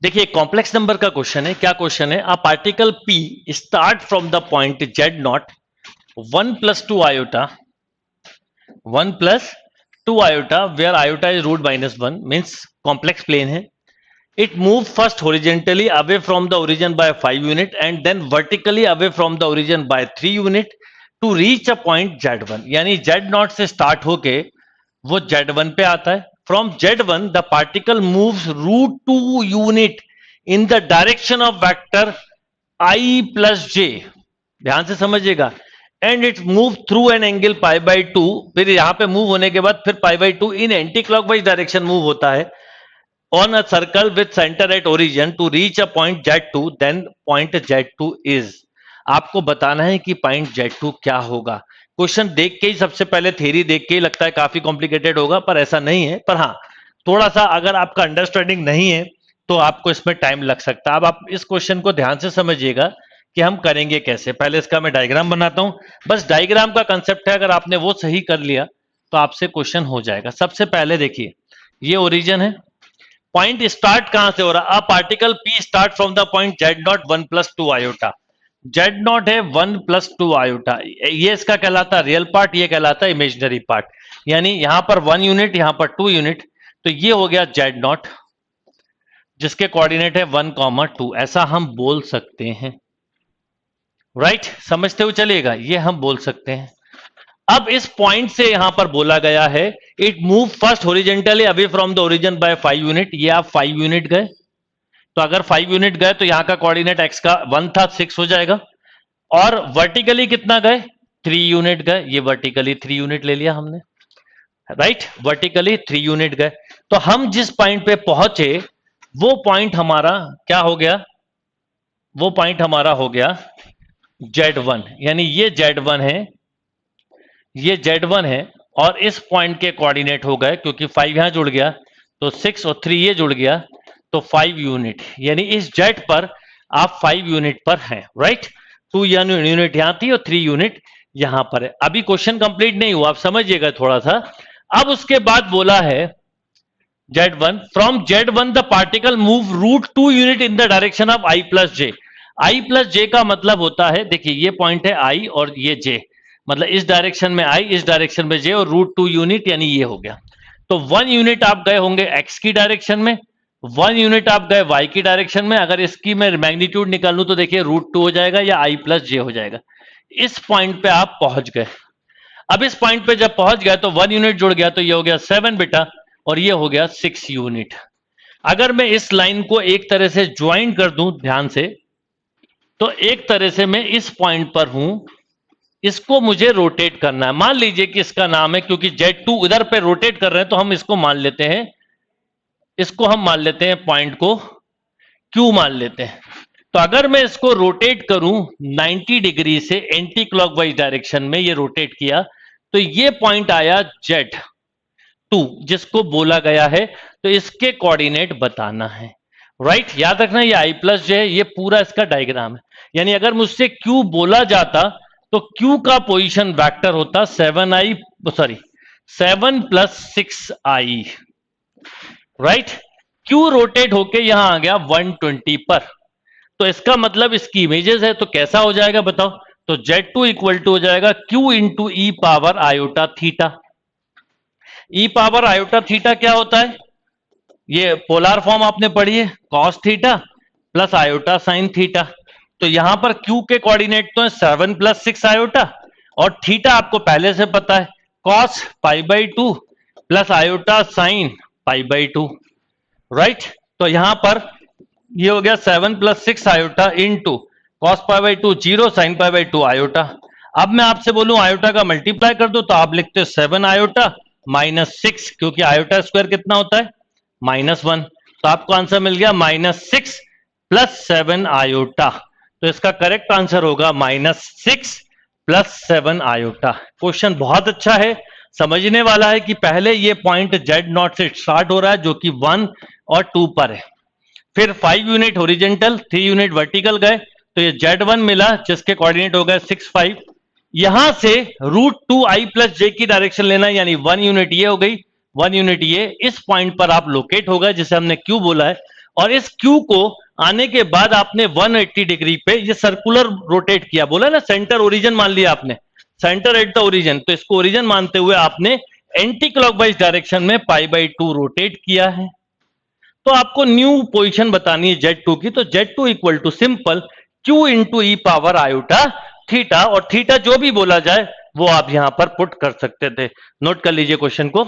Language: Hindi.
देखिए कॉम्प्लेक्स नंबर का क्वेश्चन है। क्या क्वेश्चन है? A particle P start from the point Z not 1 + 2 iota 1 + 2 iota where iota is √-1 means complex plane है. It moves first horizontally away from the origin by 5 unit and then vertically away from the origin by 3 unit to reach a point Z1. यानी Z0 से स्टार्ट होके वो Z1 पे आता है. From Z1 the particle moves √2 unit in the direction of vector I plus j. ध्यान से समझिएगा. And it move through an angle π/2. फिर यहां पे मूव होने के बाद फिर π/2 इन एंटी क्लॉकवाइज डायरेक्शन मूव होता है on a circle with center at origin to reach a point Z2. then point Z2 is. आपको बताना है कि पॉइंट Z2 क्या होगा. क्वेश्चन देख के ही सबसे पहले थ्योरी देख के ही लगता है काफी कॉम्प्लिकेटेड होगा, पर ऐसा नहीं है. पर हाँ, थोड़ा सा अगर आपका अंडरस्टैंडिंग नहीं है तो आपको इसमें टाइम लग सकता है. अब आप इस क्वेश्चन को ध्यान से समझिएगा कि हम करेंगे कैसे. पहले इसका मैं डायग्राम बनाता हूं. बस डायग्राम का कंसेप्ट है, अगर आपने वो सही कर लिया तो आपसे क्वेश्चन हो जाएगा. सबसे पहले देखिए, ये ओरिजिन है. पॉइंट स्टार्ट कहां से हो रहा? A particle P start from the point Z not 1 + 2 iota. Z not है 1 + 2 iota. ये इसका कहलाता है रियल पार्ट, ये कहलाता है इमेजिनरी पार्ट. यानी यहां पर 1 यूनिट, यहां पर 2 यूनिट. तो ये हो गया जेड नॉट जिसके कोऑर्डिनेट है 1, 2. ऐसा हम बोल सकते हैं. राइट, समझते हुए चलिएगा, ये हम बोल सकते हैं. अब इस पॉइंट से यहां पर बोला गया है it move first horizontally away from the origin by 5 unit. ये आप 5 यूनिट गए, तो अगर 5 यूनिट गए तो यहां का कोऑर्डिनेट एक्स का 1 था, 6 हो जाएगा. और वर्टिकली कितना गए? 3 यूनिट गए. ये वर्टिकली 3 यूनिट ले लिया हमने. राइट, वर्टिकली 3 यूनिट गए. तो हम जिस पॉइंट पे पहुंचे वो पॉइंट हमारा क्या हो गया? वो पॉइंट हमारा हो गया Z1. यानी ये Z1 है, ये Z1 है. और इस पॉइंट के कोऑर्डिनेट हो गए, क्योंकि 5 यहां जुड़ गया तो 6 और 3 ये जुड़ गया तो 5 यूनिट. यानी इस Z पर आप 5 यूनिट पर हैं. राइट, 2 यूनिट यहां थी और 3 यूनिट यहां पर है. अभी क्वेश्चन कंप्लीट नहीं हुआ, आप समझिएगा थोड़ा सा. अब उसके बाद बोला है Z1 from Z1 the particle move √2 unit in the direction of I + j. I + j का मतलब होता है, देखिए ये पॉइंट है I और ये J, मतलब इस डायरेक्शन में I, इस डायरेक्शन में J, और √2 यूनिट यानी ये हो गया. तो 1 यूनिट आप गए होंगे X की डायरेक्शन में, 1 यूनिट आप गए Y की डायरेक्शन में. अगर इसकी मैं मैग्नीट्यूड निकाल लूं तो देखिए √2 हो जाएगा या I + j हो जाएगा. इस पॉइंट पे आप पहुंच गए. अब इस पॉइंट पे जब पहुंच गए तो 1 यूनिट जुड़ गया तो ये हो गया 7 बेटा, और ये हो गया 6 यूनिट. अगर मैं इस लाइन को एक तरह से ज्वाइन कर दूं ध्यान से, तो एक तरह से मैं इस पॉइंट पर हूं, इसको मुझे रोटेट करना है. मान लीजिए कि इसका नाम है, क्योंकि Z2 इधर पे रोटेट कर रहे हैं तो हम इसको मान लेते हैं, इसको हम मान लेते हैं पॉइंट को Q मान लेते हैं. तो अगर मैं इसको रोटेट करूं 90 डिग्री से एंटी क्लॉकवाइज डायरेक्शन में, ये रोटेट किया तो ये पॉइंट आया Z2 जिसको बोला गया है. तो इसके कोऑर्डिनेट बताना है. राइट, याद रखना ये I + j है, ये पूरा इसका डायग्राम है. यानी अगर मुझसे Q बोला जाता तो Q का पोजीशन वेक्टर होता 7 + 6i. राइट, Q रोटेट होके यहां आ गया 120 पर. तो इसका मतलब इसकी इमेजेस है, तो कैसा हो जाएगा बताओ? तो Z2 इक्वल टू हो जाएगा Q × e⁻iθ. e⁻iθ क्या होता है? ये पोलर फॉर्म आपने पढ़ी है, cos theta plus iota sine theta. तो यहां पर Q के कोऑर्डिनेट तो है 7 + 6 आयोटा, और थीटा आपको पहले से पता है cos π/2 plus iota sine π/2. Right, तो यहां पर ये हो गया 7 + 6 iota into cos π/2 0 sin π/2 iota. अब मैं आपसे बोलूं आयोटा का मल्टीप्लाई कर दो तो आप लिखते हो 7 आयोटा -6, क्योंकि आयोटा स्क्वायर कितना होता है? -1. तो आपको आंसर मिल गया -6 + 7 आयोटा. तो इसका करेक्ट आंसर होगा -6 + 7 आयोटा. क्वेश्चन बहुत अच्छा है, समझने वाला है कि पहले ये पॉइंट Z0 से स्टार्ट हो रहा है जो कि 1 और 2 पर है. फिर 5 यूनिट हॉरिजॉन्टल, 3 यूनिट वर्टिकल गए तो ये Z1 मिला जिसके कोऑर्डिनेट हो गए 6, 5. यहां से √2 I + j की डायरेक्शन लेना, यानी 1 यूनिट ये हो गई, 1 यूनिट ये. इस पॉइंट पर आप लोकेट होगा जिसे हमने Q बोला है, और इस Q को आने के बाद आपने 180 डिग्री पे ये सर्कुलर रोटेट किया, बोला ना सेंटर ओरिजिन मान लिया आपने, सेंटर एट द ओरिजिन, तो इसको ओरिजिन मानते हुए आपने एंटी क्लॉकवाइज डायरेक्शन में π/2 रोटेट किया है। तो आपको न्यू पोजीशन बतानी है Z2 की, तो Z2 equal to simple Q into e power iota theta, और थीटा जो भी बोला जाए वो आप यहां पर पुट कर सकते थे। नोट कर लीजिए क्वेश्चन को।